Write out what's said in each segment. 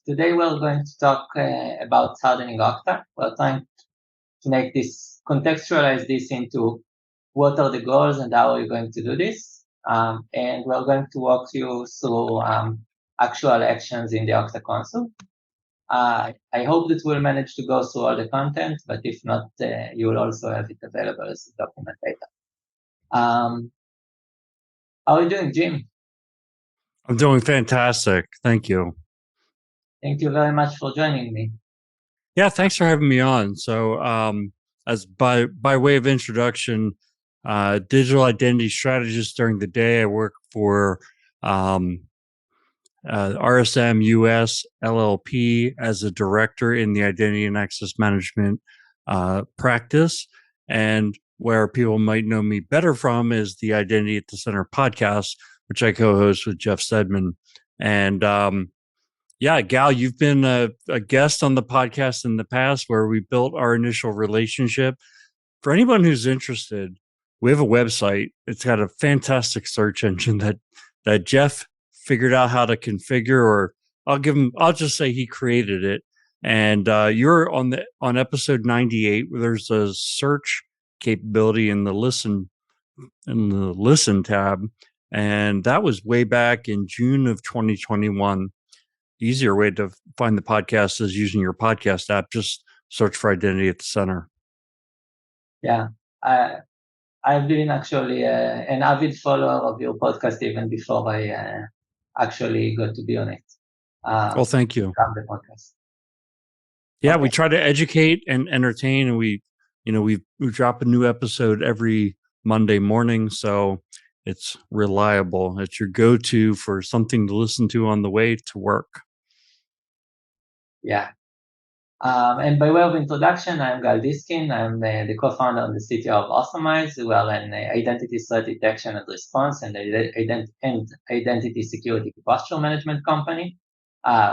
Today we're going to talk about hardening Okta. We're trying to make this, contextualize this into what are the goals and how are you going to do this. And we're going to walk you through actual actions in the Okta console. I hope that we'll manage to go through all the content, but if not, you will also have it available as a document later. How are you doing, Jim? I'm doing fantastic. Thank you. Thank you very much for joining me. Yeah, thanks for having me on. So, as by way of introduction, digital identity strategist during the day. I work for RSM US LLP as a director in the identity and access management practice. And where people might know me better from is the Identity at the Center podcast, which I co-host with Jeff Sedman. And yeah, Gal, you've been a guest on the podcast in the past where we built our initial relationship. For anyone who's interested, we have a website. It's got a fantastic search engine that Jeff figured out how to configure, or I'll just say he created it. And you're on episode 98, where there's a search capability in the listen tab. And that was way back in June of 2021. Easier way to find the podcast is using your podcast app. Just search for Identity at the Center. Yeah, I've been actually an avid follower of your podcast even before I actually got to be on it. Well, thank you. The podcast. Yeah, okay. We try to educate and entertain, and we drop a new episode every Monday morning, so it's reliable. It's your go-to for something to listen to on the way to work. Yeah. And by way of introduction, I'm Diskin. I'm the co-founder of the CTO of Authomize. We are an identity threat detection and response and identity security posture management company.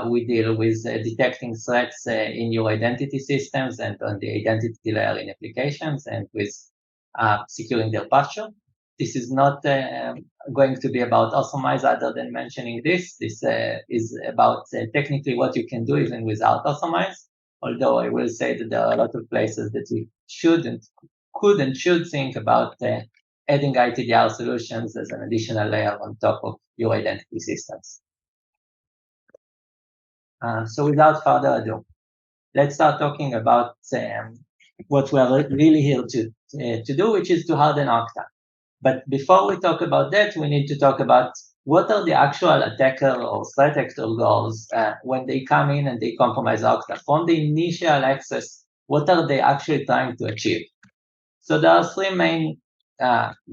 We deal with detecting threats in your identity systems and on the identity layer in applications, and with securing their posture. This is not going to be about Authomize other than mentioning this. This is about technically what you can do even without Authomize. Although I will say that there are a lot of places that you could and should think about adding ITDR solutions as an additional layer on top of your identity systems. So without further ado, let's start talking about what we are really here to do, which is to harden Okta. But before we talk about that, we need to talk about what are the actual attacker or threat actor goals when they come in and they compromise Okta. From the initial access, what are they actually trying to achieve? So there are three main,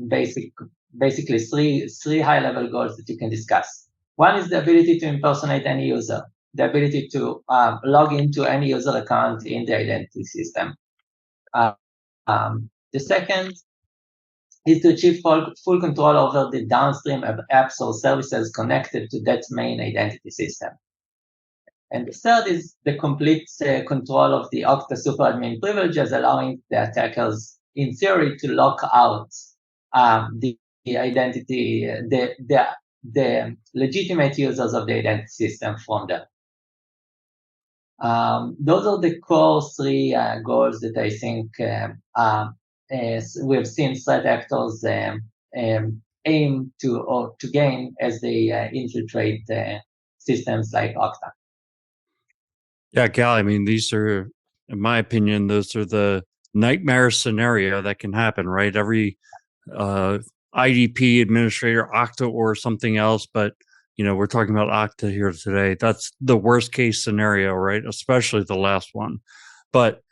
basically three high-level goals that you can discuss. One is the ability to impersonate any user, the ability to log into any user account in the identity system. The second is to achieve full control over the downstream apps or services connected to that main identity system. And the third is the complete control of the Okta superadmin privileges, allowing the attackers, in theory, to lock out the identity, the legitimate users of the identity system from them. Those are the core three goals that I think we've seen threat actors aim to gain as they infiltrate systems like Okta. Yeah, Gal, I mean, these are, in my opinion, those are the nightmare scenario that can happen, right? Every IDP administrator, Okta or something else, but we're talking about Okta here today. That's the worst case scenario, right? Especially the last one. But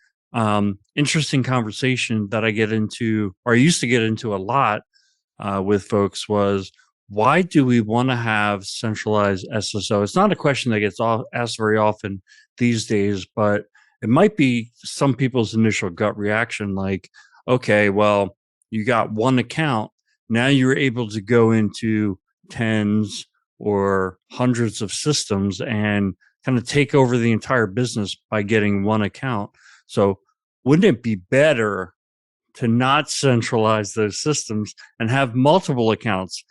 interesting conversation that I get into, or I used to get into a lot with folks, was why do we want to have centralized SSO? It's not a question that gets asked very often these days, but it might be some people's initial gut reaction, like, okay, well, you got one account. Now you're able to go into tens or hundreds of systems and kind of take over the entire business by getting one account. So wouldn't it be better to not centralize those systems and have multiple accounts?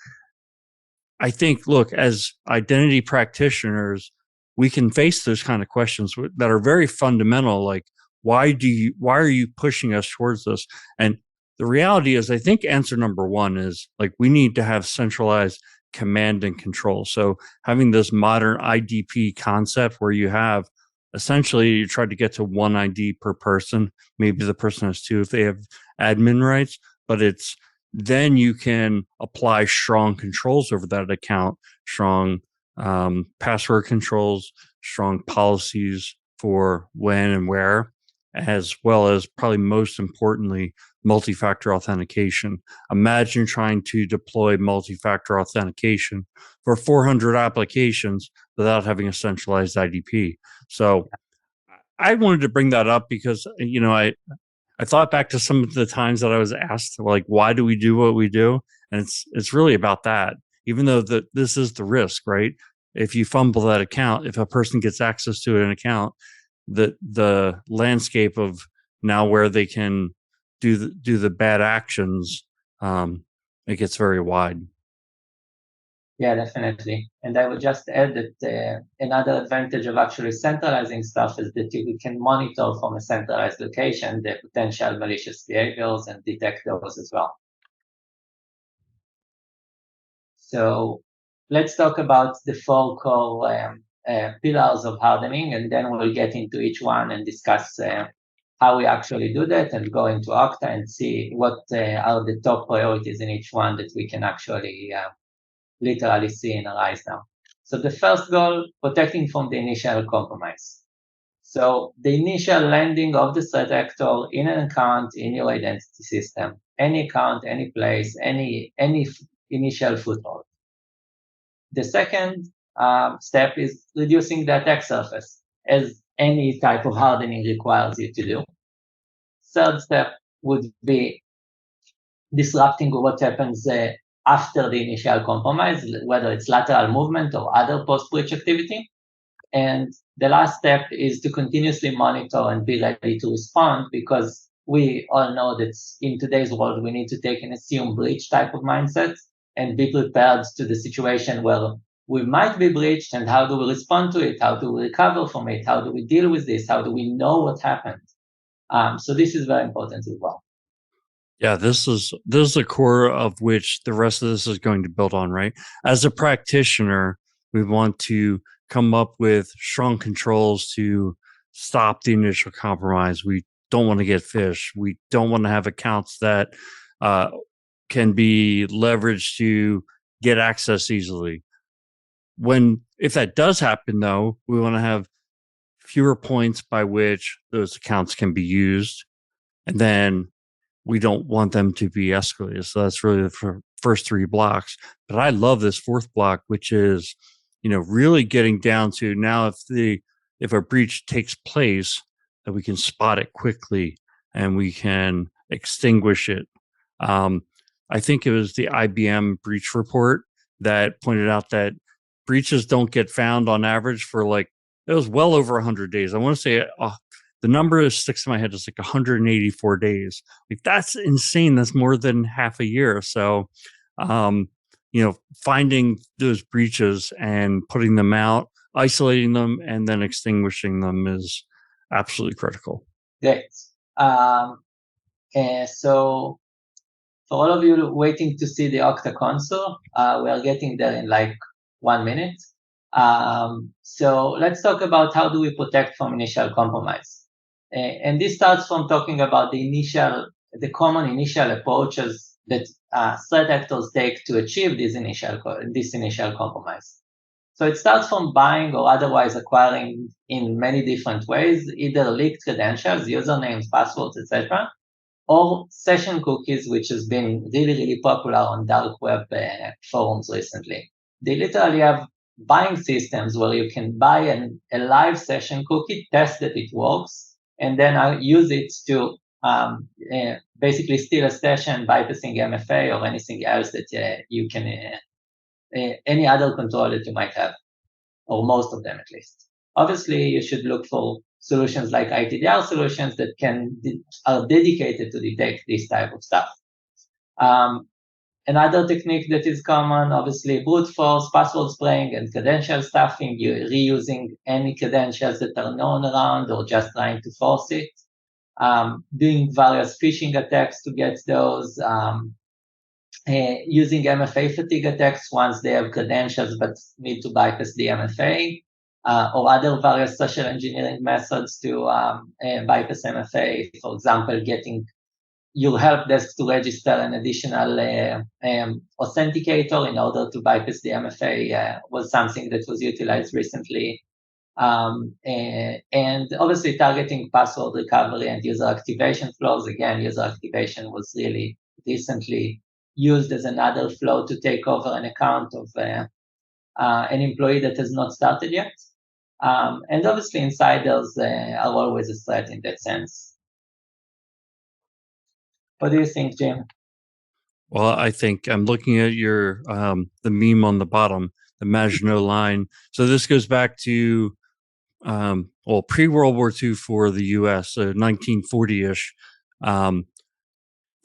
I think, look, as identity practitioners, we can face those kind of questions that are very fundamental, like why are you pushing us towards this? And the reality is, I think answer number one is like we need to have centralized command and control. So having this modern IDP concept where you have essentially you try to get to one ID per person, maybe the person has two if they have admin rights, but it's then you can apply strong controls over that account, strong password controls, strong policies for when and where, as well as probably most importantly, multi-factor authentication. Imagine trying to deploy multi-factor authentication for 400 applications without having a centralized IDP. So I wanted to bring that up because, I thought back to some of the times that I was asked, like, why do we do what we do? And it's really about that. Even though this is the risk, right? If you fumble that account, if a person gets access to an account, the landscape of now where they can do the bad actions, it gets very wide. Yeah, definitely. And I would just add that another advantage of actually centralizing stuff is that you can monitor from a centralized location the potential malicious behaviors and detect those as well. So let's talk about the four core pillars of hardening, and then we'll get into each one and discuss how we actually do that and go into Okta and see what are the top priorities in each one that we can actually literally see in our eyes now. So the first goal, protecting from the initial compromise. So the initial landing of the threat actor in an account in your identity system, any account, any place, any initial foothold. The second step is reducing the attack surface, as any type of hardening requires you to do. Third step would be disrupting what happens after the initial compromise, whether it's lateral movement or other post-breach activity. And the last step is to continuously monitor and be ready to respond, because we all know that in today's world, we need to take an assume breach type of mindset and be prepared to the situation where we might be breached, and how do we respond to it? How do we recover from it? How do we deal with this? How do we know what happened? So this is very important as well. Yeah, this is the core of which the rest of this is going to build on, right? As a practitioner, we want to come up with strong controls to stop the initial compromise. We don't want to get phished. We don't want to have accounts that can be leveraged to get access easily. If that does happen, though, we want to have fewer points by which those accounts can be used, and then we don't want them to be escalated. So that's really the first three blocks. But I love this fourth block, which is, really getting down to now if a breach takes place, that we can spot it quickly and we can extinguish it. I think it was the IBM breach report that pointed out that breaches don't get found on average for it was well over 100 days. I want to say the number that sticks in my head is 184 days. That's insane. That's more than half a year. So, finding those breaches and putting them out, isolating them, and then extinguishing them is absolutely critical. Great. So for all of you waiting to see the Okta console, we are getting there in 1 minute. So let's talk about how do we protect from initial compromise. And this starts from talking about the common initial approaches that threat actors take to achieve this initial compromise. So it starts from buying or otherwise acquiring in many different ways, either leaked credentials, usernames, passwords, etc., or session cookies, which has been really, really popular on dark web forums recently. They literally have buying systems where you can buy a live session cookie, test that it works, and then use it to basically steal a session, bypassing MFA or anything else that you can, any other control that you might have, or most of them at least. Obviously, you should look for solutions like ITDR solutions that are dedicated to detect this type of stuff. Another technique that is common, obviously, brute force, password spraying, and credential stuffing. You're reusing any credentials that are known around or just trying to force it. Doing various phishing attacks to get those. Using MFA fatigue attacks once they have credentials but need to bypass the MFA, or other various social engineering methods to bypass MFA. For example, getting your help desk to register an additional authenticator in order to bypass the MFA was something that was utilized recently. And obviously targeting password recovery and user activation flows. Again, user activation was really recently used as another flow to take over an account of an employee that has not started yet. And obviously insiders are always a threat in that sense. What do you think, Jim? Well, I think I'm looking at your the meme on the bottom, the Maginot Line. So this goes back to pre-World War II for the U.S., 1940-ish.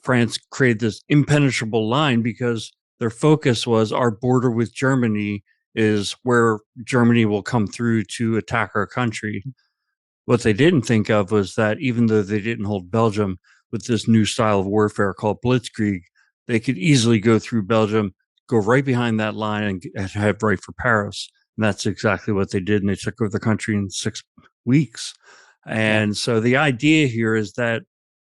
France created this impenetrable line because their focus was our border with Germany is where Germany will come through to attack our country. What they didn't think of was that even though they didn't hold Belgium with this new style of warfare called blitzkrieg, they could easily go through Belgium, go right behind that line, and head right for Paris. And that's exactly what they did. And they took over the country in 6 weeks. And so the idea here is that,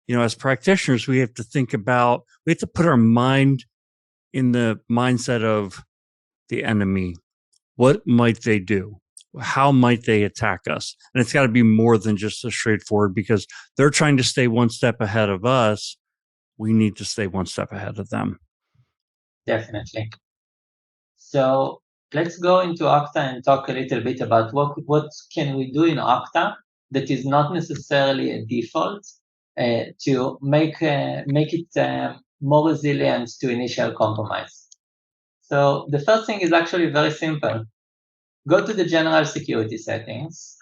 as practitioners, we have to think about, we have to put our mind in the mindset of the enemy. What might they do? How might they attack us? And it's got to be more than just a straightforward, because they're trying to stay one step ahead of us. We need to stay one step ahead of them. Definitely. So let's go into Okta and talk a little bit about what can we do in Okta that is not necessarily a default to make it more resilient to initial compromise. So the first thing is actually very simple. Go to the general security settings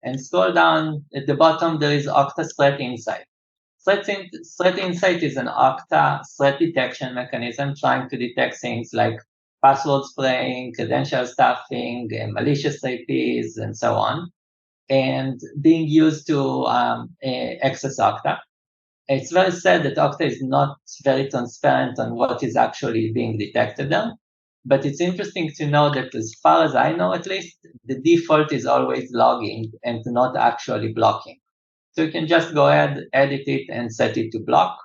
and scroll down. At the bottom, there is Okta Threat Insight. Threat Insight is an Okta threat detection mechanism trying to detect things like password spraying, credential stuffing, malicious IPs, and so on, and being used to access Okta. It's very sad that Okta is not very transparent on what is actually being detected there. But it's interesting to know that, as far as I know at least, the default is always logging and not actually blocking. So you can just go ahead, edit it, and set it to block.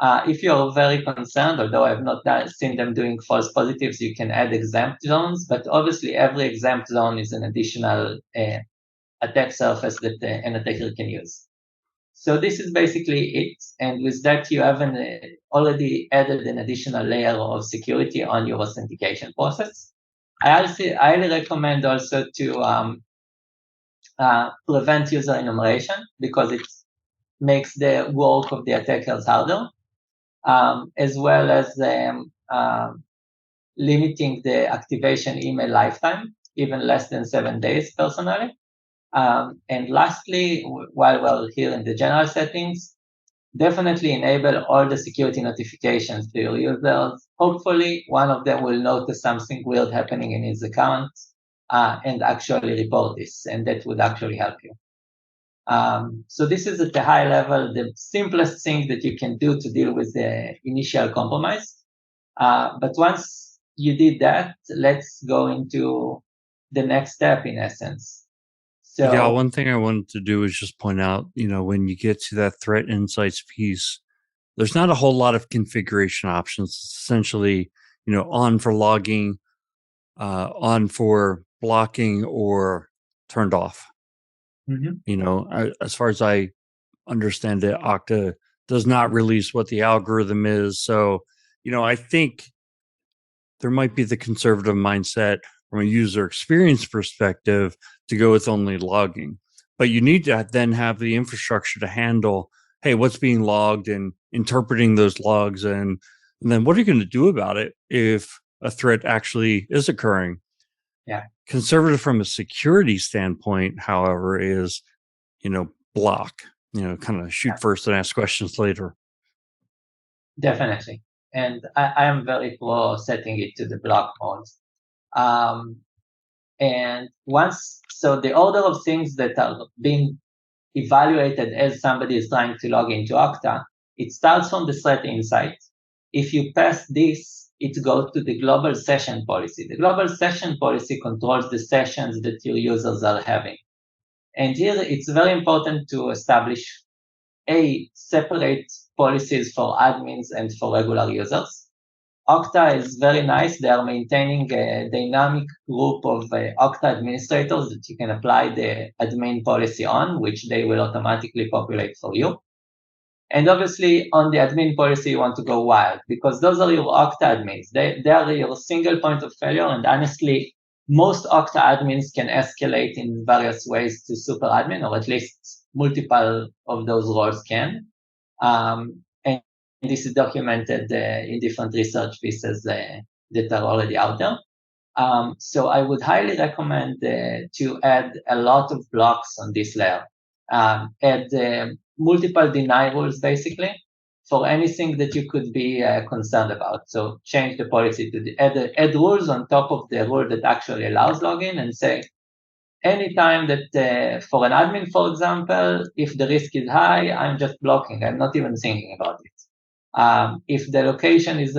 If you're very concerned, although I've not seen them doing false positives, you can add exempt zones. But obviously, every exempt zone is an additional attack surface that an attacker can use. So this is basically it. And with that, you have already added an additional layer of security on your authentication process. I highly recommend also to prevent user enumeration, because it makes the work of the attackers harder, as well as limiting the activation email lifetime, even less than 7 days personally. And lastly, while we're here in the general settings, definitely enable all the security notifications to your users. Hopefully, one of them will notice something weird happening in his account and actually report this, and that would actually help you. So this is at the high level, the simplest thing that you can do to deal with the initial compromise. But once you did that, let's go into the next step, in essence. So, yeah, one thing I wanted to do is just point out, when you get to that threat insights piece, there's not a whole lot of configuration options. It's essentially, on for logging, on for blocking, or turned off. As far as I understand it, Okta does not release what the algorithm is. So, I think there might be the conservative mindset from a user experience perspective to go with only logging. But you need to then have the infrastructure to handle, hey, what's being logged and interpreting those logs. And then what are you going to do about it if a threat actually is occurring? Yeah. Conservative from a security standpoint, however, is, block, kind of shoot first and ask questions later. Definitely. And I am very pro setting it to the block mode. And so the order of things that are being evaluated as somebody is trying to log into Okta, it starts from the threat insight. If you pass this, it goes to the global session policy. The global session policy controls the sessions that your users are having. And here it's very important to establish separate policies for admins and for regular users. Okta is very nice. They are maintaining a dynamic group of Okta administrators that you can apply the admin policy on, which they will automatically populate for you. And obviously, on the admin policy, you want to go wild because those are your Okta admins. They are your single point of failure. And honestly, most Okta admins can escalate in various ways to super admin, or at least multiple of those roles can. And this is documented in different research pieces that are already out there. So I would highly recommend to add a lot of blocks on this layer. Add multiple deny rules, basically, for anything that you could be concerned about. So change the policy to add rules on top of the rule that actually allows login and say, anytime that for an admin, for example, if the risk is high, I'm just blocking. I'm not even thinking about it. If the location is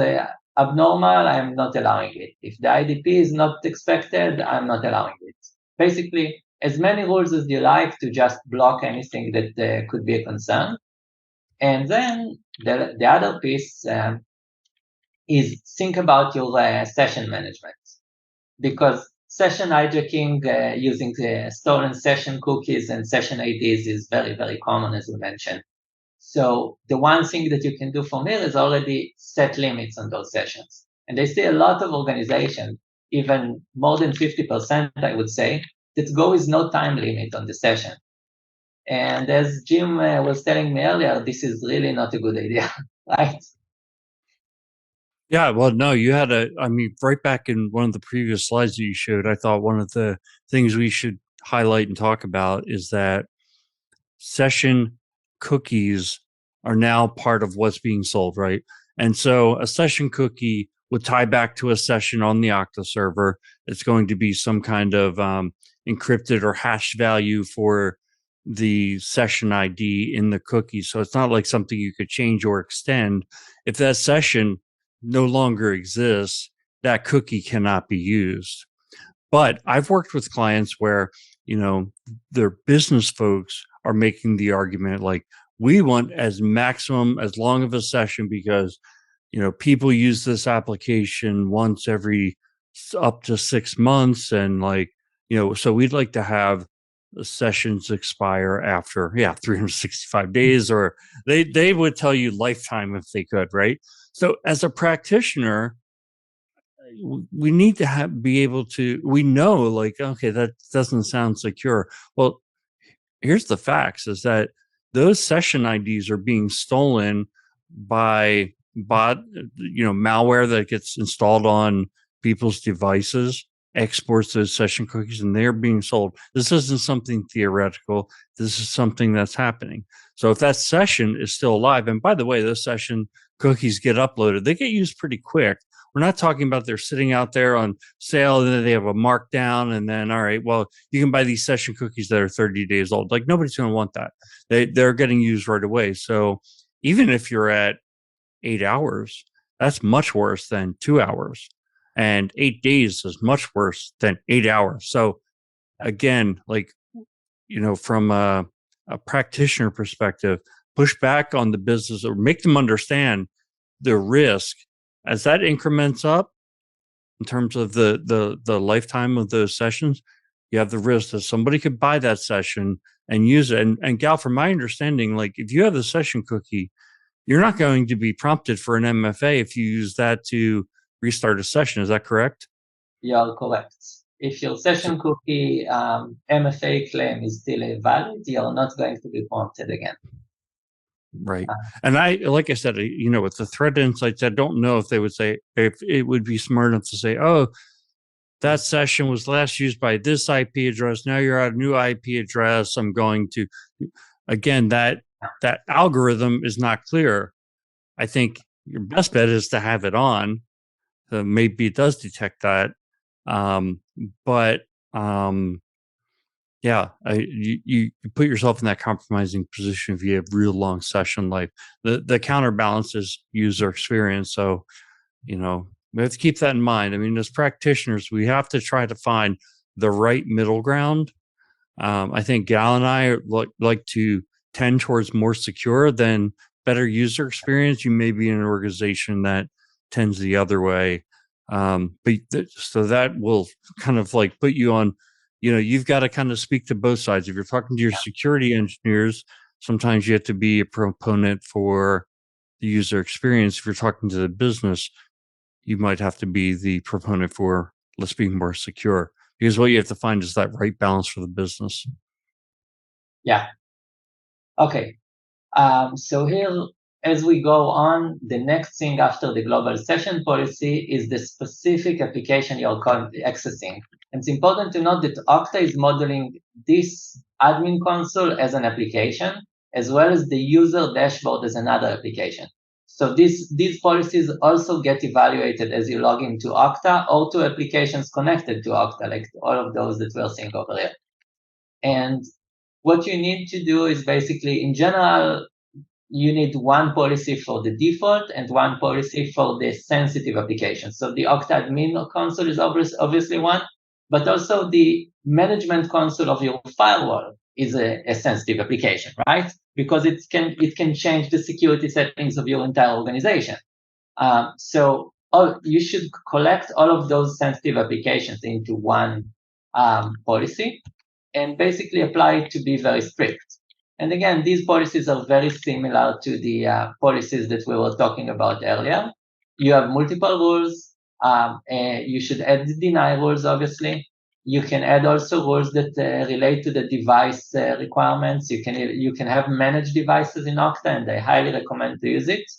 abnormal, I'm not allowing it. If the IDP is not expected, I'm not allowing it. Basically, as many rules as you like to just block anything that could be a concern. And then the other piece is think about your session management. Because session hijacking using stolen session cookies and session IDs is very, very common, as we mentioned. So the one thing that you can do from here is already set limits on those sessions. And I see a lot of organizations, even more than 50%, I would say, that go with no time limit on the session. And as Jim was telling me earlier, this is really not a good idea, right? Yeah, well, no, you had right back in one of the previous slides that you showed, I thought one of the things we should highlight and talk about is that session cookies are now part of what's being sold, right? And so a session cookie would tie back to a session on the Okta server. It's going to be some kind of encrypted or hash value for the session ID in the cookie. So it's not like something you could change or extend. If that session no longer exists, that cookie cannot be used. But I've worked with clients where, their business folks are making the argument like, we want as long of a session because, people use this application once every up to 6 months. And so we'd like to have the sessions expire after 365 days, or they would tell you lifetime if they could, right? So as a practitioner, we need to be able to, we know, okay, that doesn't sound secure. Well, here's the facts is that those session IDs are being stolen by malware that gets installed on people's devices, exports those session cookies, and they're being sold. This isn't something theoretical. This is something that's happening. So if that session is still alive, and by the way, those session cookies get uploaded, they get used pretty quick. We're not talking about they're sitting out there on sale and then they have a markdown and then, all right, well, you can buy these session cookies that are 30 days old. Like nobody's going to want that. They're getting used right away. So even if you're at 8 hours, that's much worse than 2 hours. And 8 days is much worse than 8 hours. So again, from a practitioner perspective, push back on the business or make them understand the risk as that increments up in terms of the lifetime of those sessions. You have the risk that somebody could buy that session and use it. And Gal, from my understanding, if you have the session cookie, you're not going to be prompted for an MFA if you use that to restart a session. Is that correct? You're correct. If your session cookie MFA claim is still valid, you're not going to be prompted again. Right. And like I said, with the threat insights, I don't know if they would say, if it would be smart enough to say, oh, that session was last used by this IP address. Now you're at a new IP address. I'm going to, again, that algorithm is not clear. I think your best bet is to have it on. Maybe it does detect that. But yeah, you put yourself in that compromising position if you have real long session life. The counterbalance is user experience. So, we have to keep that in mind. I mean, as practitioners, we have to try to find the right middle ground. I think Gal and I like to tend towards more secure than better user experience. You may be in an organization that tends the other way. So that will kind of like put you on, you've got to kind of speak to both sides. If you're talking to your security engineers, sometimes you have to be a proponent for the user experience. If you're talking to the business, you might have to be the proponent for let's be more secure, because what you have to find is that right balance for the business. Yeah. Okay. So here, as we go on, the next thing after the global session policy is the specific application you're accessing. And it's important to note that Okta is modeling this admin console as an application, as well as the user dashboard as another application. So these policies also get evaluated as you log into Okta or to applications connected to Okta, like all of those that we're seeing over here. And what you need to do is basically, in general, you need one policy for the default and one policy for the sensitive application. So the Okta admin console is obviously one, but also the management console of your firewall is a sensitive application, right? Because it can change the security settings of your entire organization. So you should collect all of those sensitive applications into one policy and basically apply it to be very strict. And again, these policies are very similar to the policies that we were talking about earlier. You have multiple rules. You should add the deny rules, obviously. You can add also rules that relate to the device requirements. You can have managed devices in Okta, and I highly recommend to use it.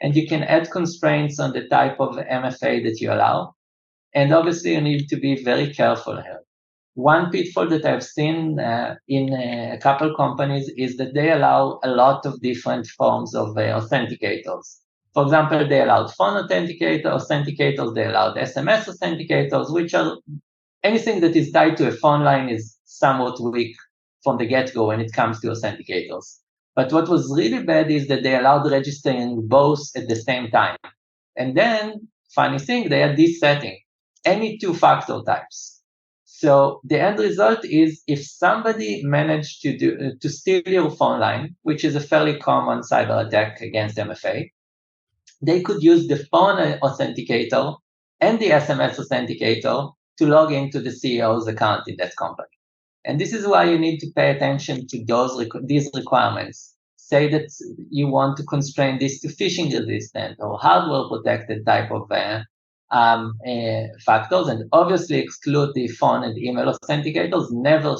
And you can add constraints on the type of MFA that you allow. And obviously, you need to be very careful here. One pitfall that I've seen in a couple companies is that they allow a lot of different forms of authenticators. For example, they allowed phone authenticators, they allowed SMS authenticators, which are anything that is tied to a phone line is somewhat weak from the get-go when it comes to authenticators. But what was really bad is that they allowed registering both at the same time. And then, funny thing, they had this setting, any two-factor types. So the end result is if somebody managed to steal your phone line, which is a fairly common cyber attack against MFA, they could use the phone authenticator and the SMS authenticator to log into the CEO's account in that company. And this is why you need to pay attention to these requirements. Say that you want to constrain this to phishing resistant or hardware protected type of factors, and obviously exclude the phone and email authenticators. Never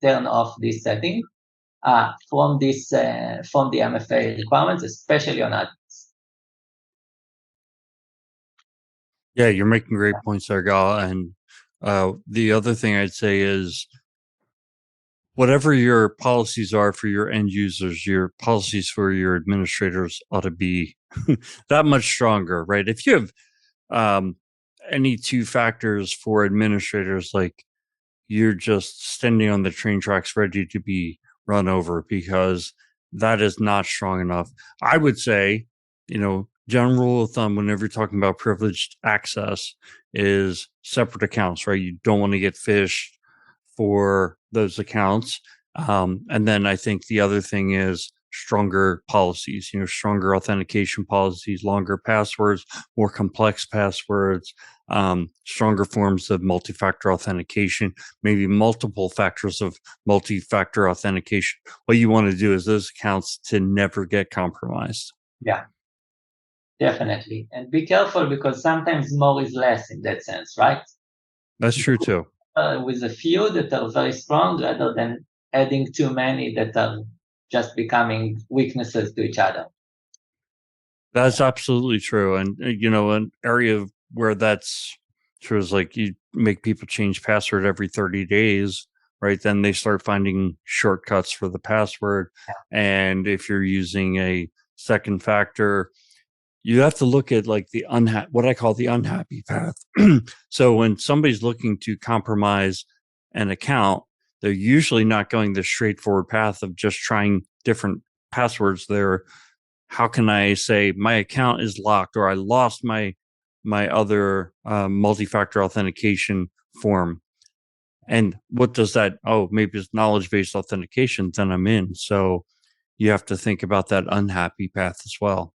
turn off this setting from the MFA requirements, especially on admins. Yeah, you're making great points there, Gal. And the other thing I'd say is whatever your policies are for your end users, your policies for your administrators ought to be that much stronger, right? If you have any two factors for administrators, like you're just standing on the train tracks ready to be run over, because that is not strong enough. I would say, general rule of thumb, whenever you're talking about privileged access, is separate accounts, right? You don't want to get phished for those accounts. And then I think the other thing is stronger policies, stronger authentication policies, longer passwords, more complex passwords, stronger forms of multi-factor authentication, maybe multiple factors of multi-factor authentication. What you want to do is those accounts to never get compromised. Yeah, definitely. And be careful, because sometimes more is less in that sense, right? That's true too. With a few that are very strong rather than adding too many that are just becoming weaknesses to each other. That's absolutely true. And, an area where that's true is like you make people change password every 30 days, right? Then they start finding shortcuts for the password. And if you're using a second factor, you have to look at like the what I call the unhappy path. So when somebody's looking to compromise an account, they're usually not going the straightforward path of just trying different passwords. They're, how can I say my account is locked, or I lost my other multi-factor authentication form? And what does that? Oh, maybe it's knowledge-based authentication. Then I'm in. So you have to think about that unhappy path as well.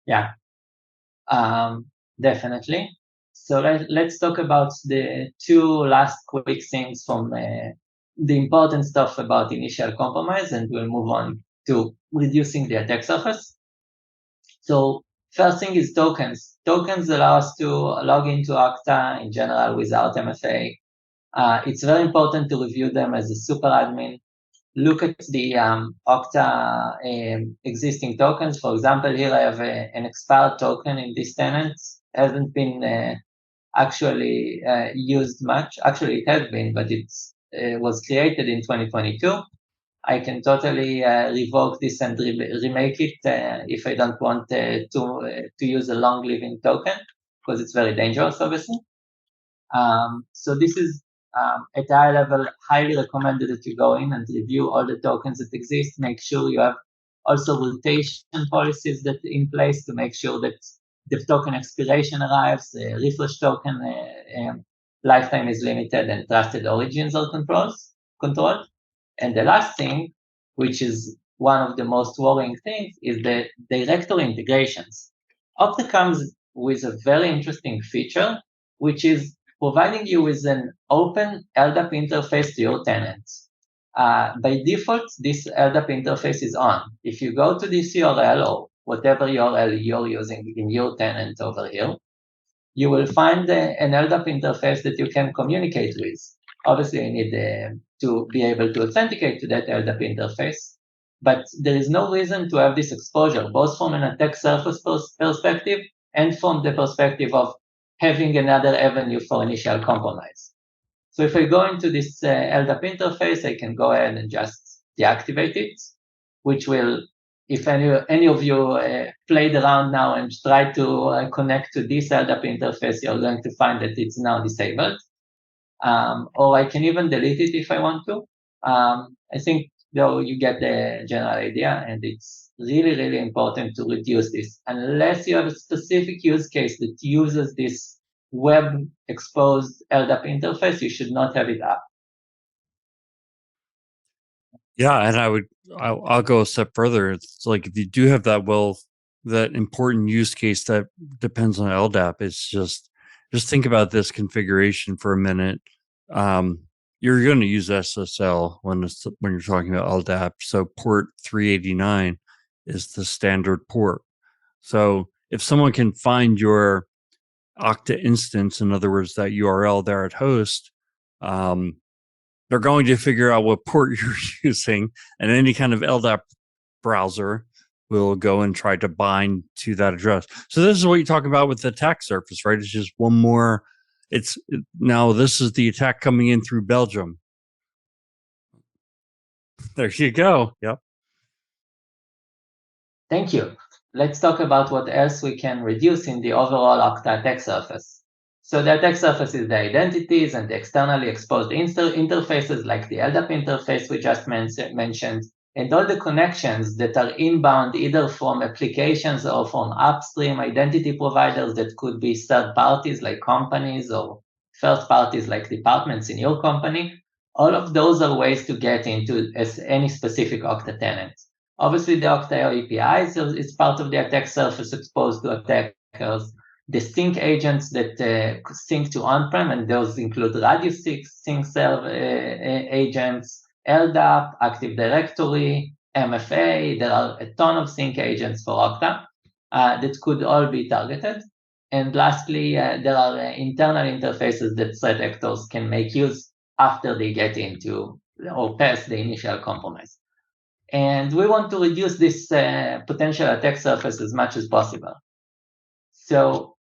Yeah, definitely. So let's talk about the two last quick things from the important stuff about initial compromise, and we'll move on to reducing the attack surface. So first thing is tokens. Tokens allow us to log into Okta in general without MFA. It's very important to review them as a super admin. Look at the Okta existing tokens. For example, here I have an expired token in this tenant. Hasn't been actually used much. Actually, it has been, but it was created in 2022. I can totally revoke this and remake it if I don't want to use a long-living token, because it's very dangerous, obviously. So this is at a high level, highly recommended that you go in and review all the tokens that exist. Make sure you have also rotation policies that in place to make sure that the token expiration arrives, refresh token lifetime is limited, and trusted origins are controlled. And the last thing, which is one of the most worrying things, is the directory integrations. Okta comes with a very interesting feature, which is providing you with an open LDAP interface to your tenants. By default, this LDAP interface is on. If you go to this URL or whatever URL you're using in your tenant over here, you will find an LDAP interface that you can communicate with. Obviously, you need to be able to authenticate to that LDAP interface, but there is no reason to have this exposure, both from an attack surface perspective and from the perspective of having another avenue for initial compromise. So if I go into this LDAP interface, I can go ahead and just deactivate it, which will, if any of you played around now and try to connect to this LDAP interface, you're going to find that it's now disabled. Or I can even delete it if I want to. I think though you get the general idea, and it's really, really important to reduce this. Unless you have a specific use case that uses this web exposed LDAP interface, you should not have it up. Yeah, and I'll go a step further. It's like if you do have that important use case that depends on LDAP, it's just think about this configuration for a minute. You're going to use SSL when you're talking about LDAP. So port 389 is the standard port. So if someone can find your Okta instance, in other words, that URL there at host, they're going to figure out what port you're using, and any kind of LDAP browser will go and try to bind to that address. So this is what you're talking about with the attack surface, right? It's just one more. Now this is the attack coming in through Belgium. There you go. Yep. Thank you. Let's talk about what else we can reduce in the overall Okta attack surface. So the attack surface is the identities and the externally exposed interfaces like the LDAP interface we just mentioned, and all the connections that are inbound either from applications or from upstream identity providers that could be third parties like companies or first parties like departments in your company. All of those are ways to get into any specific Okta tenant. Obviously, the Okta API is part of the attack surface exposed to attackers. The sync agents that sync to on-prem, and those include radius sync serve agents, LDAP, Active Directory, MFA. There are a ton of sync agents for Okta that could all be targeted. And lastly, there are internal interfaces that threat actors can make use after they get into or pass the initial compromise. And we want to reduce this potential attack surface as much as possible. So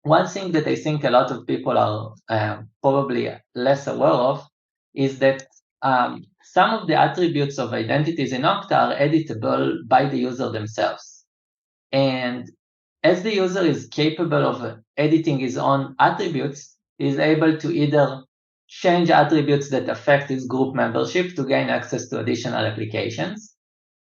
one thing that I think a lot of people are probably less aware of is that some of the attributes of identities in Okta are editable by the user themselves. And as the user is capable of editing his own attributes, he's able to either change attributes that affect his group membership to gain access to additional applications,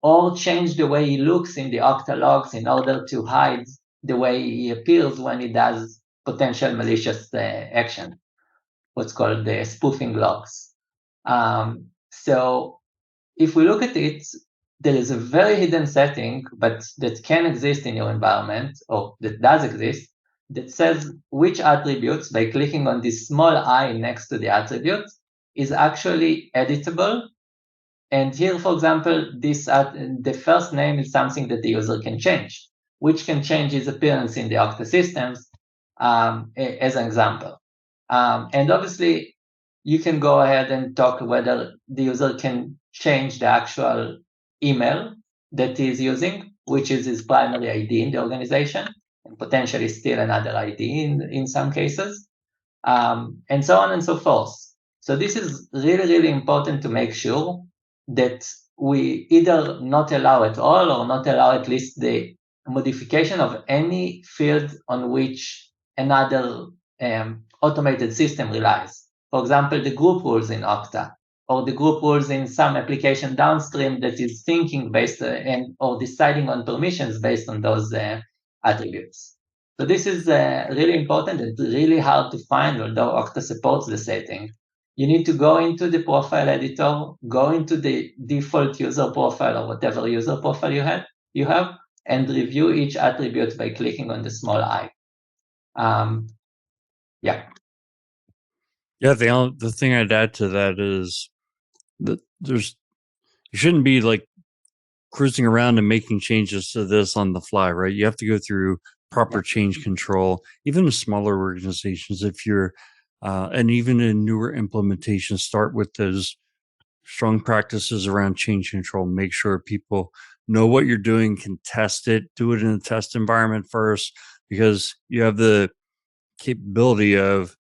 or change the way he looks in the Okta logs in order to hide the way he appears when he does potential malicious action, what's called the spoofing logs. So if we look at it, there is a very hidden setting, but that can exist in your environment, or that does exist, that says which attributes, by clicking on this small I next to the attribute, is actually editable. And here, for example, the first name is something that the user can change, which can change his appearance in the Okta systems, as an example. And obviously, you can go ahead and talk whether the user can change the actual email that he's using, which is his primary ID in the organization, and potentially still another ID in some cases, and so on and so forth. So this is really, really important to make sure that we either not allow at all or not allow at least the modification of any field on which another automated system relies. For example, the group rules in Okta, or the group rules in some application downstream that is thinking based or deciding on permissions based on those attributes. So this is really important and really hard to find, although Okta supports the setting. You need to go into the profile editor, go into the default user profile or whatever user profile you have, and review each attribute by clicking on the small I. Yeah. Yeah, the thing I'd add to that is that you shouldn't be like cruising around and making changes to this on the fly, right? You have to go through proper change control, even in smaller organizations. If you're, and even in newer implementations, start with those strong practices around change control. Make sure people know what you're doing, can test it, do it in a test environment first, because you have the capability of,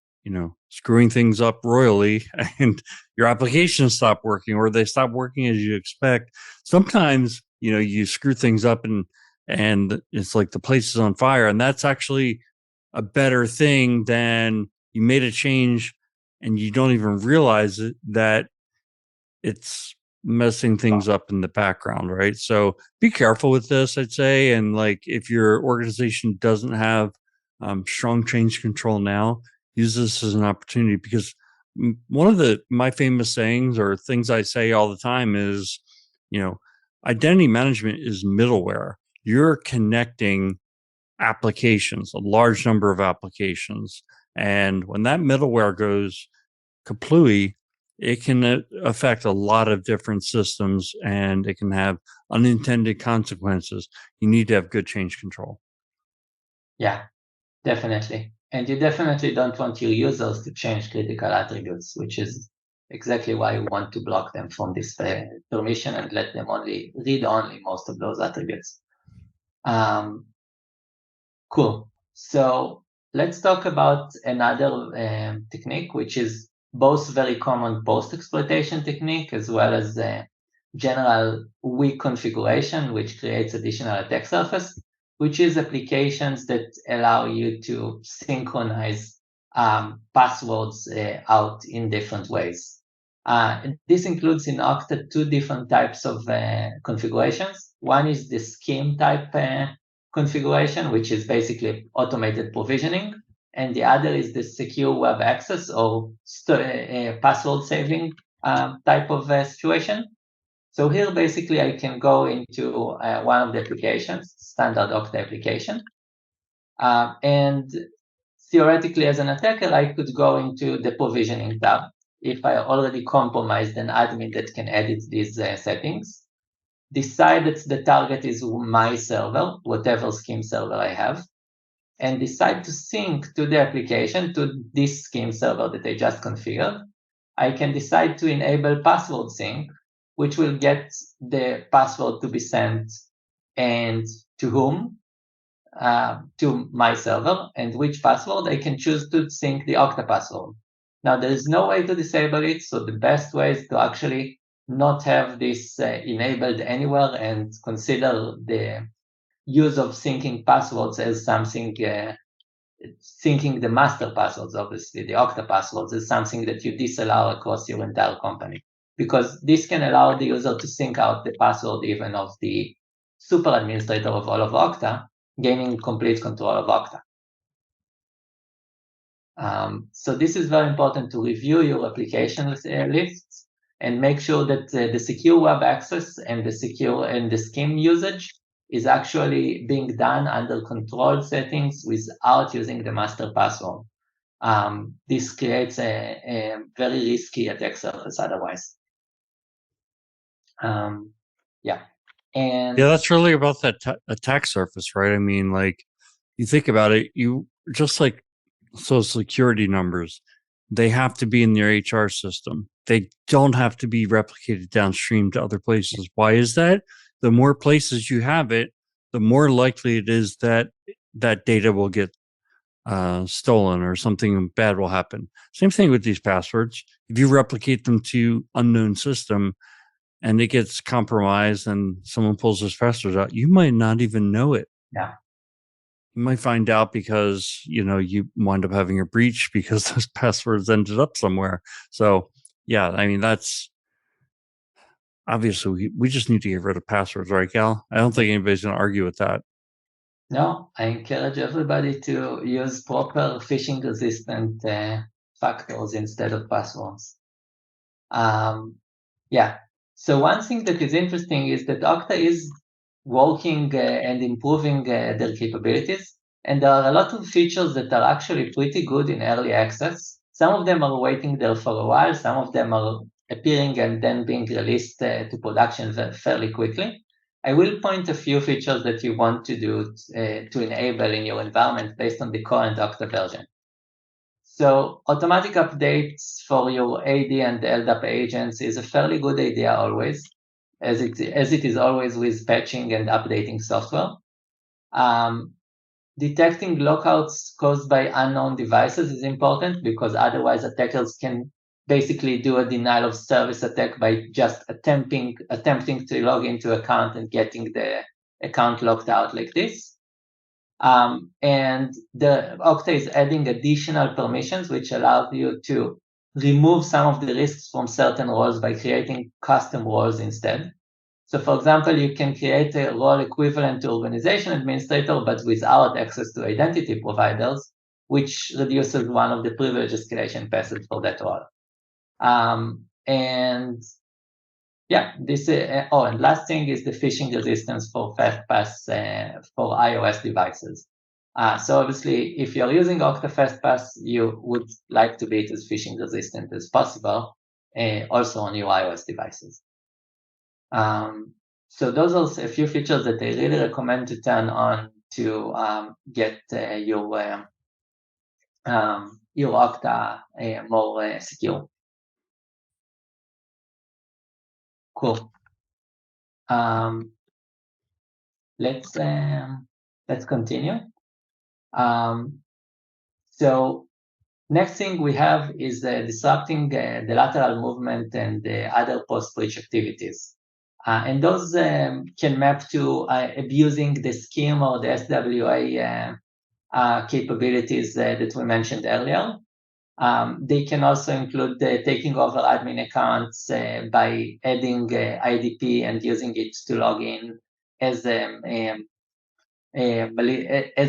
screwing things up royally and your applications stop working or they stop working as you expect. Sometimes, you screw things up and it's like the place is on fire, and that's actually a better thing than you made a change and you don't even realize it, that it's messing things up in the background, right? So be careful with this, I'd say. And like, if your organization doesn't have strong change control now, use this as an opportunity, because one of my famous sayings or things I say all the time is, identity management is middleware. You're connecting applications, a large number of applications. And when that middleware goes kaplooey, it can affect a lot of different systems and it can have unintended consequences. You need to have good change control. Yeah, definitely. And you definitely don't want your users to change critical attributes, which is exactly why you want to block them from this permission and let them read only most of those attributes. Cool. So let's talk about another technique, which is both very common post-exploitation technique as well as the general weak configuration, which creates additional attack surface, which is applications that allow you to synchronize passwords out in different ways. This includes in Okta two different types of configurations. One is the scheme type configuration, which is basically automated provisioning, and the other is the secure web access or password saving type of situation. So here, basically, I can go into one of the applications, standard Okta application, and theoretically, as an attacker, I could go into the provisioning tab if I already compromised an admin that can edit these settings, decide that the target is my server, whatever scheme server I have, and decide to sync to the application, to this scheme server that I just configured. I can decide to enable password sync, which will get the password to be sent and to whom, to my server, and which password I can choose to sync the Okta password. Now, there is no way to disable it, so the best way is to actually not have this enabled anywhere and consider the use of syncing passwords as something, syncing the master passwords, obviously, the Okta passwords, is something that you disallow across your entire company. Because this can allow the user to sync out the password even of the super administrator of all of Okta, gaining complete control of Okta. So this is very important to review your application lists and make sure that the secure web access and the scheme usage is actually being done under controlled settings without using the master password. This creates a very risky attack surface otherwise. Yeah. And yeah, that's really about that attack surface, right? I mean, like, you think about it, you just like social security numbers, they have to be in their HR system. They don't have to be replicated downstream to other places. Why is that? The more places you have it, the more likely it is that that data will get stolen or something bad will happen. Same thing with these passwords. If you replicate them to unknown system and it gets compromised and someone pulls those passwords out, you might not even know it. yeah. You might find out because, you wind up having a breach because those passwords ended up somewhere. So, yeah, I mean, that's obviously we just need to get rid of passwords, right, Cal? I don't think anybody's going to argue with that. No, I encourage everybody to use proper phishing-resistant factors instead of passwords. Yeah. So one thing that is interesting is that Okta is working and improving their capabilities, and there are a lot of features that are actually pretty good in early access. Some of them are waiting there for a while. Some of them are appearing and then being released to production fairly quickly. I will point a few features that you want to do to enable in your environment based on the current Okta version. So automatic updates for your AD and LDAP agents is a fairly good idea always, as it is always with patching and updating software. Detecting lockouts caused by unknown devices is important because otherwise attackers can basically do a denial of service attack by just attempting to log into account and getting the account locked out like this. And the Okta is adding additional permissions, which allows you to remove some of the risks from certain roles by creating custom roles instead. So for example, you can create a role equivalent to organization administrator, but without access to identity providers, which reduces one of the privilege escalation passes for that role. And yeah, this and last thing is the phishing resistance for FastPass for iOS devices. So obviously, if you're using Okta FastPass, you would like to be as phishing resistant as possible, also on your iOS devices. So those are a few features that I really recommend to turn on to get your Okta more secure. Cool. Let's continue. So next thing we have is disrupting the lateral movement and other post-breach activities. And those can map to abusing the scheme or the SWA capabilities that we mentioned earlier. They can also include taking over admin accounts by adding IDP and using it to log in as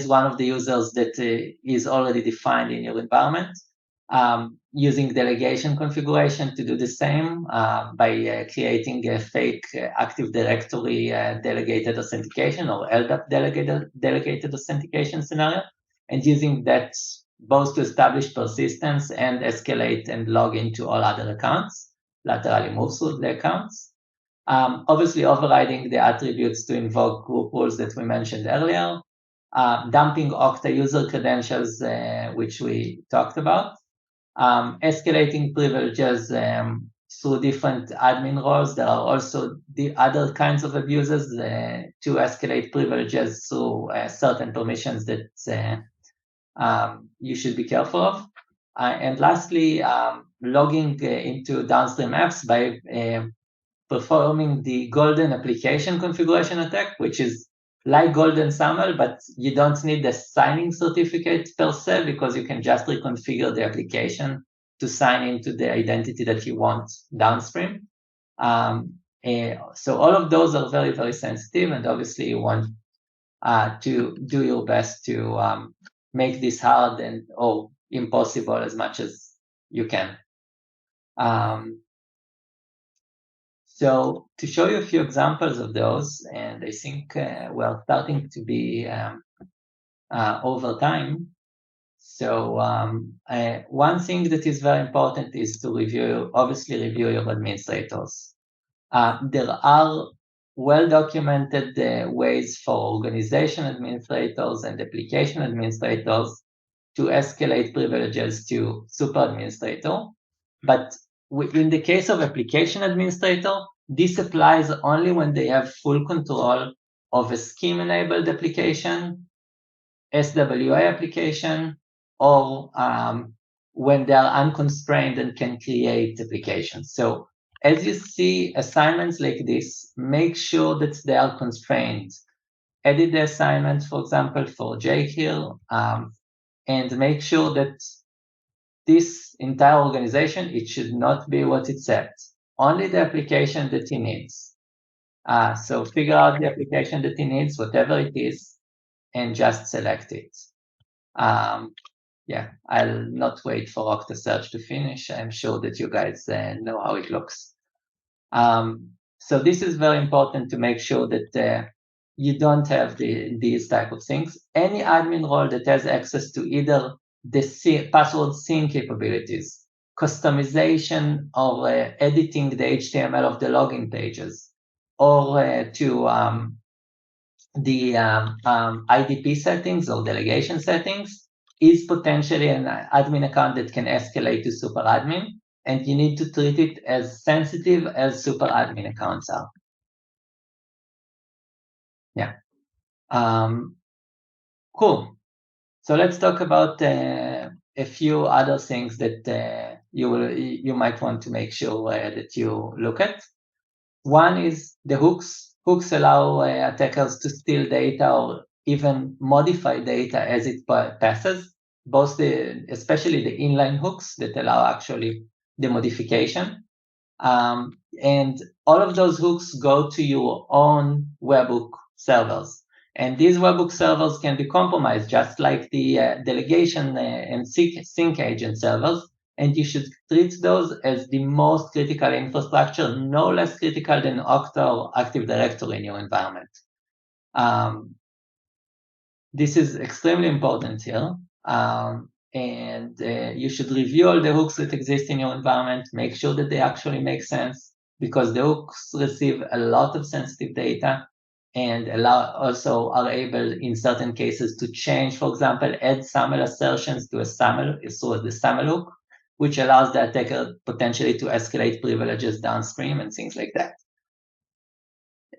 one of the users that is already defined in your environment. Using delegation configuration to do the same by creating a fake Active Directory delegated authentication or LDAP delegated authentication scenario, and using that both to establish persistence and escalate and log into all other accounts, laterally move through the accounts. Obviously, overriding the attributes to invoke group rules that we mentioned earlier, dumping Okta user credentials, which we talked about, escalating privileges through different admin roles. There are also the other kinds of abuses to escalate privileges through certain permissions that you should be careful of. And lastly, logging into downstream apps by performing the golden application configuration attack, which is like Golden SAML, but you don't need the signing certificate per se, because you can just reconfigure the application to sign into the identity that you want downstream. So all of those are very, very sensitive, and obviously you want to do your best to make this hard or impossible as much as you can. So to show you a few examples of those, and I think we're starting to be over time. So one thing that is very important is to obviously review your administrators. There are well-documented ways for organization administrators and application administrators to escalate privileges to super administrator. But in the case of application administrator, this applies only when they have full control of a scheme-enabled application, SWA application, or when they are unconstrained and can create applications. So as you see assignments like this, make sure that they are constrained. Edit the assignment, for example, for Jake here, and make sure that this entire organization, it should not be what it says. Only the application that he needs. So figure out the application that he needs, whatever it is, and just select it. Yeah, I'll not wait for Okta search to finish. I'm sure that you guys know how it looks. So this is very important to make sure that you don't have these type of things. Any admin role that has access to either the password sync capabilities, customization or editing the HTML of the login pages, or to the IDP settings or delegation settings, is potentially an admin account that can escalate to super admin, and you need to treat it as sensitive as super admin accounts are. Yeah. Cool. So let's talk about a few other things that you might want to make sure that you look at. One is the hooks. Hooks allow attackers to steal data or even modify data as it passes, especially the inline hooks that allow actually the modification. And all of those hooks go to your own webhook servers. And these webhook servers can be compromised, just like the delegation and sync agent servers. And you should treat those as the most critical infrastructure, no less critical than Okta or Active Directory in your environment. This is extremely important here. And you should review all the hooks that exist in your environment, make sure that they actually make sense, because the hooks receive a lot of sensitive data and also are able, in certain cases, to change, for example, add SAML assertions to the SAML hook, which allows the attacker potentially to escalate privileges downstream and things like that.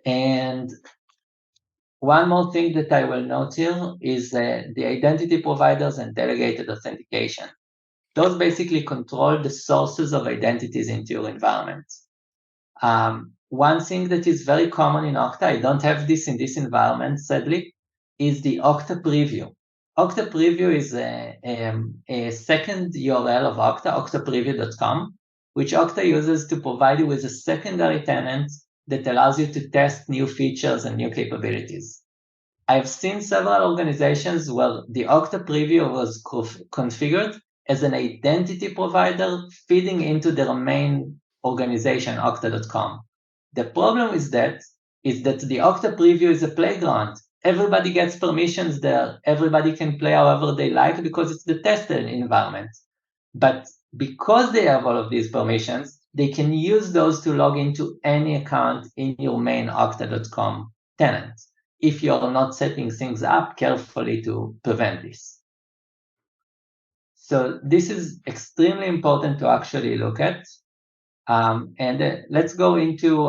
And one more thing that I will note here is the identity providers and delegated authentication. Those basically control the sources of identities into your environment. One thing that is very common in Okta, I don't have this in this environment, sadly, is the Okta preview. Okta preview is a second URL of Okta, oktapreview.com, which Okta uses to provide you with a secondary tenant that allows you to test new features and new capabilities. I've seen several organizations where the Okta preview was configured as an identity provider feeding into their main organization, okta.com. The problem is that the Okta preview is a playground. Everybody gets permissions there. Everybody can play however they like because it's the tested environment. But because they have all of these permissions, they can use those to log into any account in your main okta.com tenant, if you're not setting things up carefully to prevent this. So this is extremely important to actually look at. And let's go into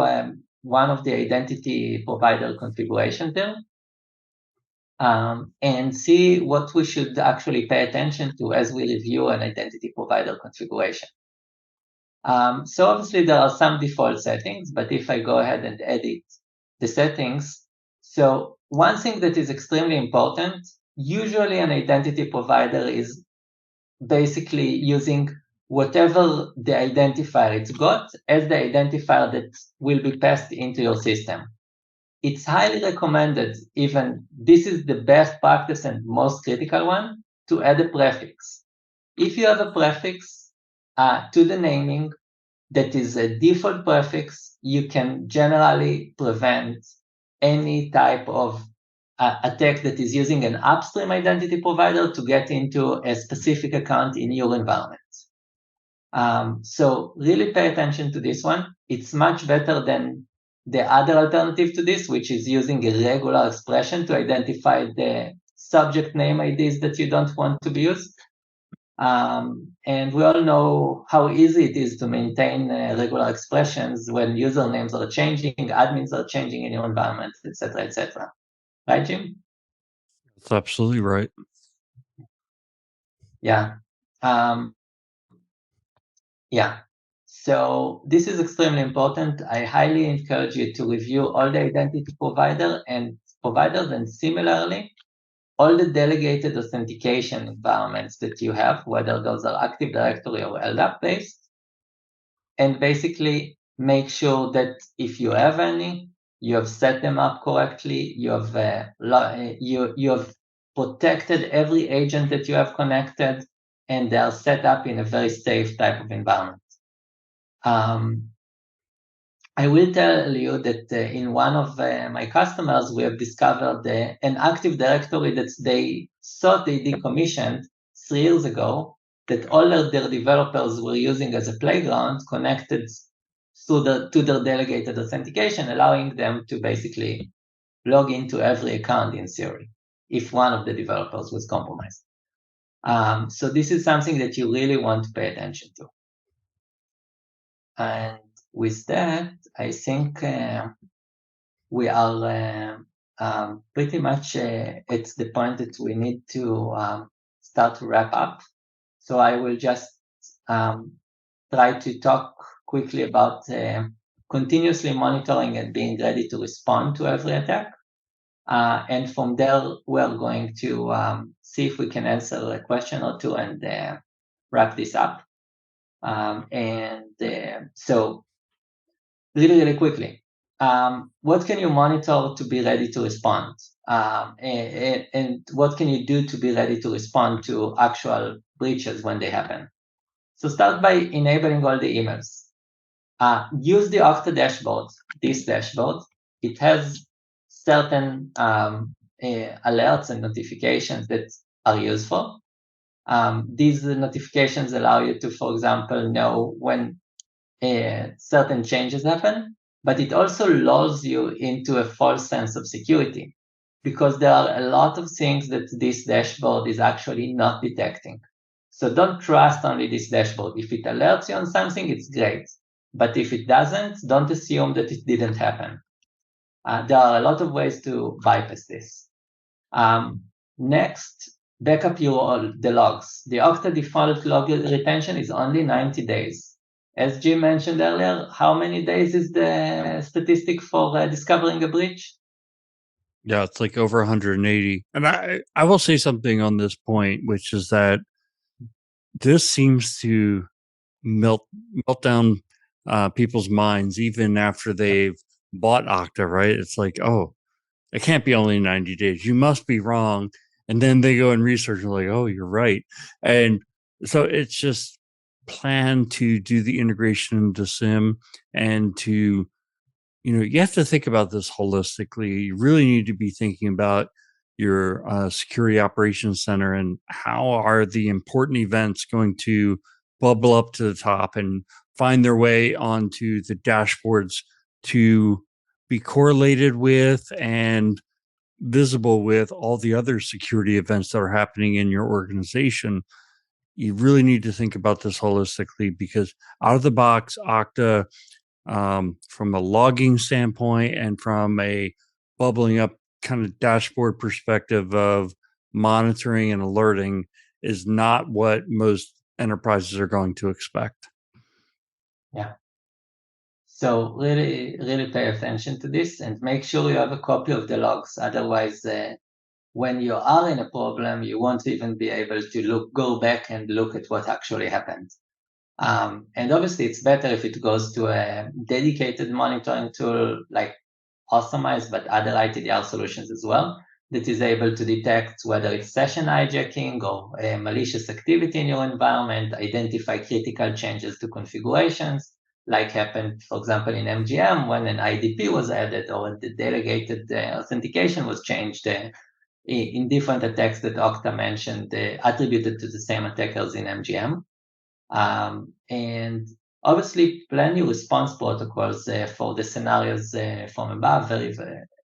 one of the identity provider configuration there and see what we should actually pay attention to as we review an identity provider configuration. So obviously there are some default settings, but if I go ahead and edit the settings, so one thing that is extremely important, usually an identity provider is basically using whatever the identifier it's got as the identifier that will be passed into your system. It's highly recommended, even this is the best practice and most critical one, to add a prefix. If you have a prefix to the naming that is a default prefix, you can generally prevent any type of attack that is using an upstream identity provider to get into a specific account in your environment. So really pay attention to this one. It's much better than the other alternative to this, which is using a regular expression to identify the subject name IDs that you don't want to be used. And we all know how easy it is to maintain regular expressions when usernames are changing, admins are changing in your environment, etc., etc. Right, Jim? That's absolutely right. Yeah. Yeah. So this is extremely important. I highly encourage you to review all the identity providers and similarly, all the delegated authentication environments that you have, whether those are Active Directory or LDAP based, and basically make sure that if you have any, you have set them up correctly, you have protected every agent that you have connected, and they are set up in a very safe type of environment. I will tell you that in one of my customers, we have discovered an Active Directory that they thought they decommissioned 3 years ago, that all of their developers were using as a playground connected to their delegated authentication, allowing them to basically log into every account in theory, if one of the developers was compromised. So this is something that you really want to pay attention to. And with that, I think we are pretty much at the point that we need to start to wrap up. So I will just try to talk quickly about continuously monitoring and being ready to respond to every attack. And from there, we're going to see if we can answer a question or two and wrap this up. So really quickly, what can you monitor to be ready to respond? And what can you do to be ready to respond to actual breaches when they happen? So start by enabling all the emails. Use the Okta dashboard, this dashboard. It has certain alerts and notifications that are useful. These notifications allow you to, for example, know when certain changes happen, but it also lulls you into a false sense of security because there are a lot of things that this dashboard is actually not detecting. So don't trust only this dashboard. If it alerts you on something, it's great. But if it doesn't, don't assume that it didn't happen. There are a lot of ways to bypass this. Next, backup the logs. The Okta default log retention is only 90 days. As Jim mentioned earlier, how many days is the statistic for discovering a breach? Yeah, it's like over 180. And I will say something on this point, which is that this seems to melt down people's minds even after they've bought Okta, right? It's like, oh, it can't be only 90 days. You must be wrong. And then they go and research and like, oh, you're right. And so it's just plan to do the integration into SIM and to, you have to think about this holistically. You really need to be thinking about your security operations center and how are the important events going to bubble up to the top and find their way onto the dashboards to be correlated with and visible with all the other security events that are happening in your organization. You really need to think about this holistically because out of the box, Okta, from a logging standpoint and from a bubbling up kind of dashboard perspective of monitoring and alerting, is not what most enterprises are going to expect. Yeah. So really, really pay attention to this and make sure you have a copy of the logs. Otherwise, when you are in a problem, you won't even be able to go back and look at what actually happened. And obviously, it's better if it goes to a dedicated monitoring tool like Authomize, but other ITDR solutions as well, that is able to detect whether it's session hijacking or malicious activity in your environment, identify critical changes to configurations, like happened, for example, in MGM when an IDP was added or the delegated authentication was changed in different attacks that Okta mentioned, attributed to the same attackers in MGM. And obviously, plan your response protocols for the scenarios from above,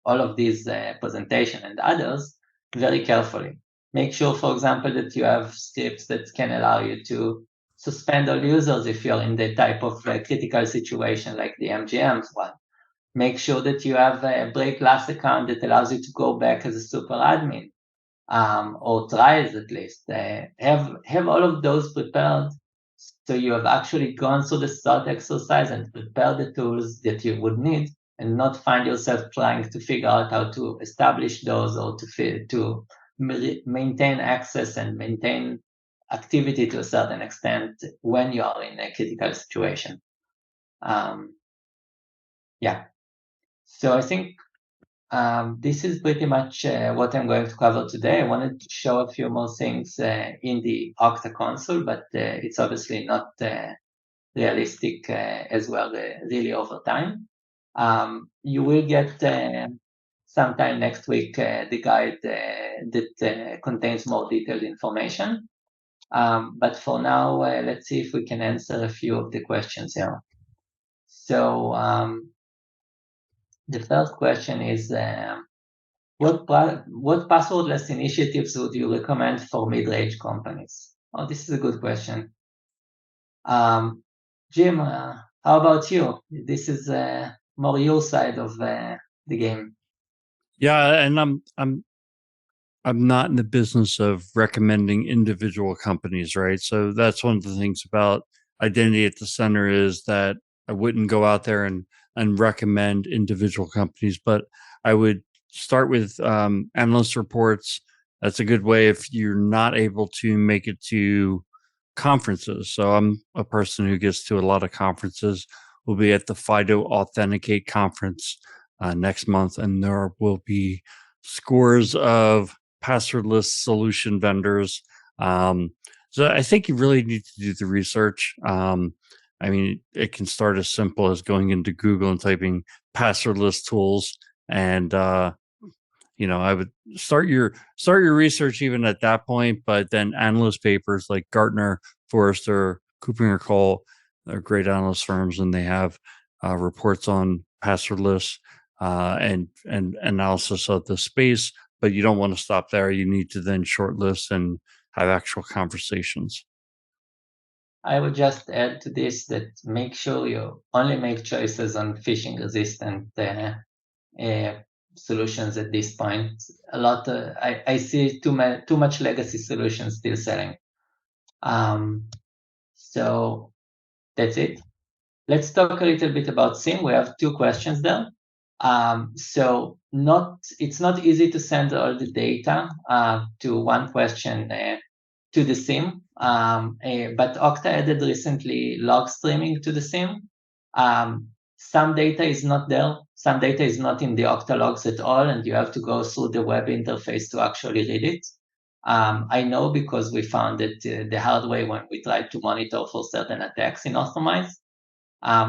all of these presentation and others, very carefully. Make sure, for example, that you have scripts that can allow you to suspend all users if you're in the type of critical situation like the MGM's one. Make sure that you have a break last account that allows you to go back as a super admin, or tries at least. Have all of those prepared so you have actually gone through the start exercise and prepared the tools that you would need and not find yourself trying to figure out how to establish those or to maintain access and maintain activity to a certain extent when you are in a critical situation. Yeah. So I think this is pretty much what I'm going to cover today. I wanted to show a few more things in the Okta console, but it's obviously not realistic as well, really over time. You will get sometime next week the guide that contains more detailed information. But for now, let's see if we can answer a few of the questions here. So the first question is, what passwordless initiatives would you recommend for mid-range companies? Oh, this is a good question. Jim, how about you? This is more your side of the game. Yeah, and I'm not in the business of recommending individual companies, right? So that's one of the things about identity at the center is that I wouldn't go out there and recommend individual companies, but I would start with analyst reports. That's a good way if you're not able to make it to conferences. So I'm a person who gets to a lot of conferences. We'll be at the FIDO Authenticate conference next month, and there will be scores of passwordless solution vendors. So I think you really need to do the research. I mean, it can start as simple as going into Google and typing passwordless tools, and I would start your research even at that point. But then analyst papers like Gartner, Forrester, Cooper & Cole, they're great analyst firms, and they have reports on passwordless and analysis of the space. But you don't want to stop there. You need to then shortlist and have actual conversations. I would just add to this that make sure you only make choices on phishing resistant solutions at this point. A lot. I see too much legacy solutions still selling. So that's it. Let's talk a little bit about SIM. We have two questions there. So it's not easy to send all the data to one question to the SIM, but Okta added recently log streaming to the SIM. Some data is not there. Some data is not in the Okta logs at all, and you have to go through the web interface to actually read it. I know because we found it the hard way when we tried to monitor for certain attacks in Authomize.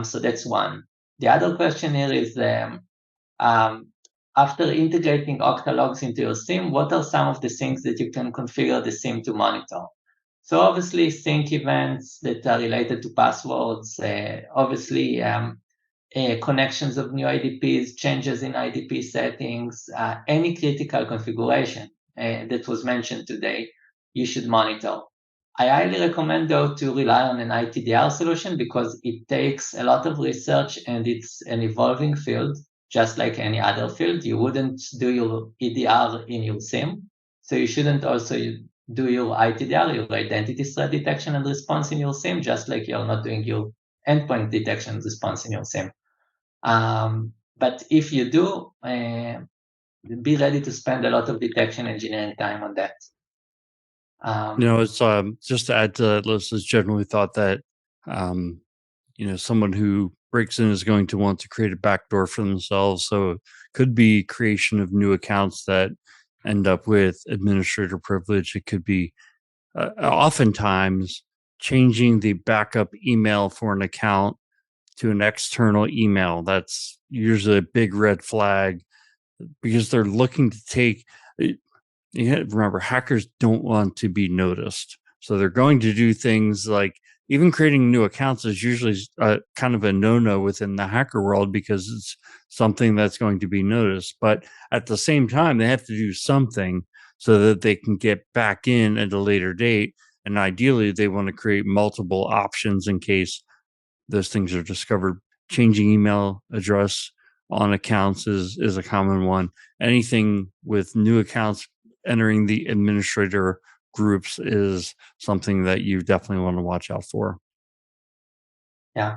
So that's one. The other question here is, after integrating Okta logs into your SIM, what are some of the things that you can configure the SIM to monitor? So obviously, sync events that are related to passwords, obviously connections of new IDPs, changes in IDP settings, any critical configuration that was mentioned today, you should monitor. I highly recommend, though, to rely on an ITDR solution because it takes a lot of research and it's an evolving field, just like any other field. You wouldn't do your EDR in your SIM, so you shouldn't also do your ITDR, your identity threat detection and response in your SIM, just like you're not doing your endpoint detection and response in your SIM. But if you do, be ready to spend a lot of detection engineering time on that. It's just to add to that list, it's generally thought that someone who breaks in is going to want to create a backdoor for themselves. So it could be creation of new accounts that end up with administrator privilege. It could be oftentimes changing the backup email for an account to an external email. That's usually a big red flag because they're looking to take. You have to remember, hackers don't want to be noticed. So they're going to do things like even creating new accounts is usually kind of a no-no within the hacker world because it's something that's going to be noticed. But at the same time, they have to do something so that they can get back in at a later date. And ideally, they want to create multiple options in case those things are discovered. Changing email address on accounts is a common one. Anything with new accounts entering the administrator groups is something that you definitely want to watch out for. Yeah.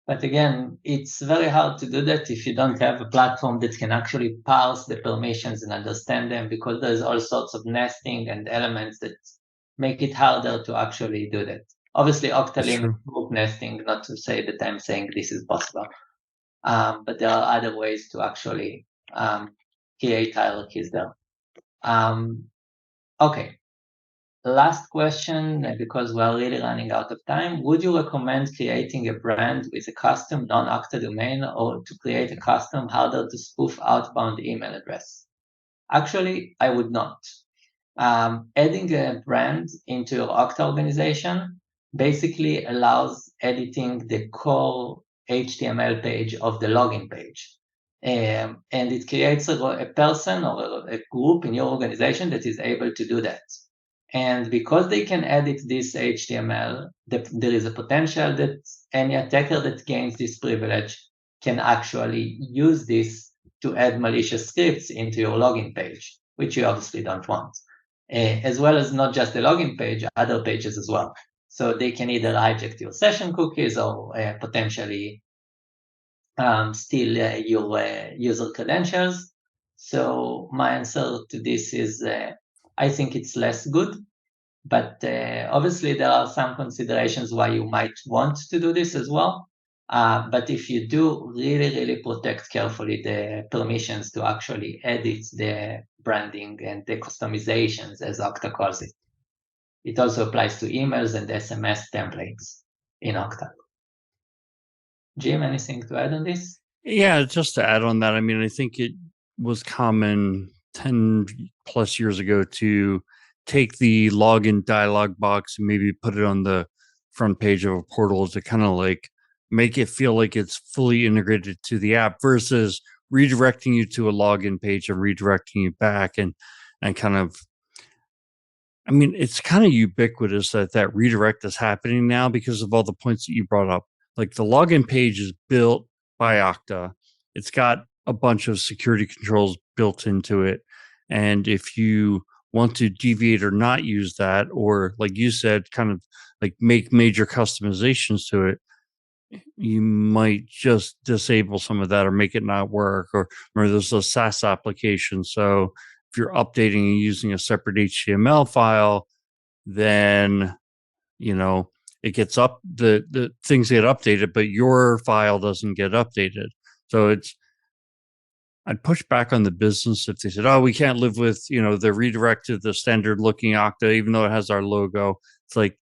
But again, it's very hard to do that if you don't have a platform that can actually parse the permissions and understand them, because there's all sorts of nesting and elements that make it harder to actually do that. Obviously, Okta limits group nesting, not to say that I'm saying this is possible. But there are other ways to actually create hierarchies there. Okay. Last question, because we're really running out of time. Would you recommend creating a brand with a custom non-Okta domain or to create a custom harder to spoof outbound email address? Actually, I would not. Adding a brand into your Okta organization basically allows editing the core HTML page of the login page. And it creates a person or a group in your organization that is able to do that. And because they can edit this HTML, there is a potential that any attacker that gains this privilege can actually use this to add malicious scripts into your login page, which you obviously don't want. As well as not just the login page, other pages as well. So they can either hijack your session cookies or potentially steal your user credentials. So my answer to this is I think it's less good. But obviously, there are some considerations why you might want to do this as well. But if you do, really, really protect carefully the permissions to actually edit the branding and the customizations, as Okta calls it. It also applies to emails and SMS templates in Okta. Jim, anything to add on this? Yeah, just to add on that, I mean, I think it was common 10 plus years ago to take the login dialog box and maybe put it on the front page of a portal to kind of like make it feel like it's fully integrated to the app versus redirecting you to a login page and redirecting you back and kind of, I mean, it's kind of ubiquitous that redirect is happening now because of all the points that you brought up. Like the login page is built by Okta. It's got a bunch of security controls built into it. And if you want to deviate or not use that, or like you said, kind of like make major customizations to it, you might just disable some of that or make it not work. Or there's a SaaS application. So if you're updating and using a separate HTML file, then it gets up, the things get updated, but your file doesn't get updated. So I'd push back on the business if they said, oh, we can't live with the redirect to the standard looking Okta even though it has our logo. It's like,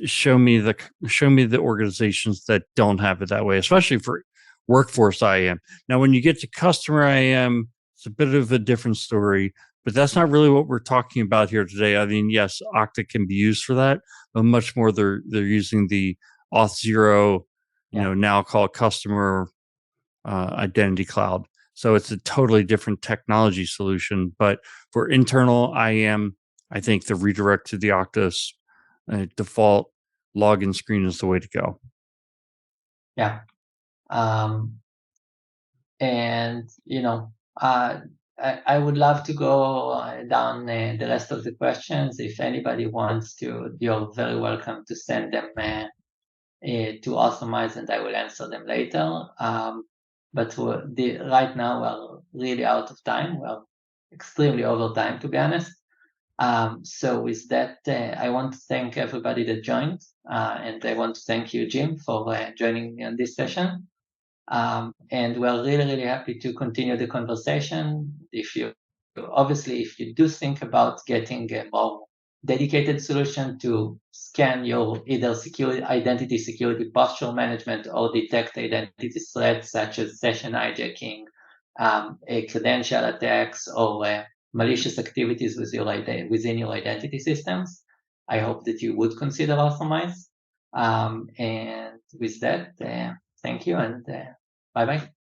show me the organizations that don't have it that way, especially for workforce IAM. Now when you get to customer IAM, it's a bit of a different story, but that's not really what we're talking about here today. I mean, yes, Okta can be used for that, but much more they're using the Auth0, now called customer identity cloud. So it's a totally different technology solution. But for internal IAM, I think the redirect to the Okta's default login screen is the way to go. Yeah. And, I would love to go down the rest of the questions. If anybody wants to, you're very welcome to send them to Authomize, and I will answer them later. But right now we're really out of time. We're extremely over time, to be honest. So with that, I want to thank everybody that joined, and I want to thank you, Jim, for joining me on this session. And we're really, really happy to continue the conversation. If you do think about getting a more dedicated solution to scan your either identity security posture management or detect identity threats such as session hijacking, credential attacks, or malicious activities within your identity systems, I hope that you would consider Authomize. And with that, thank you, and bye-bye.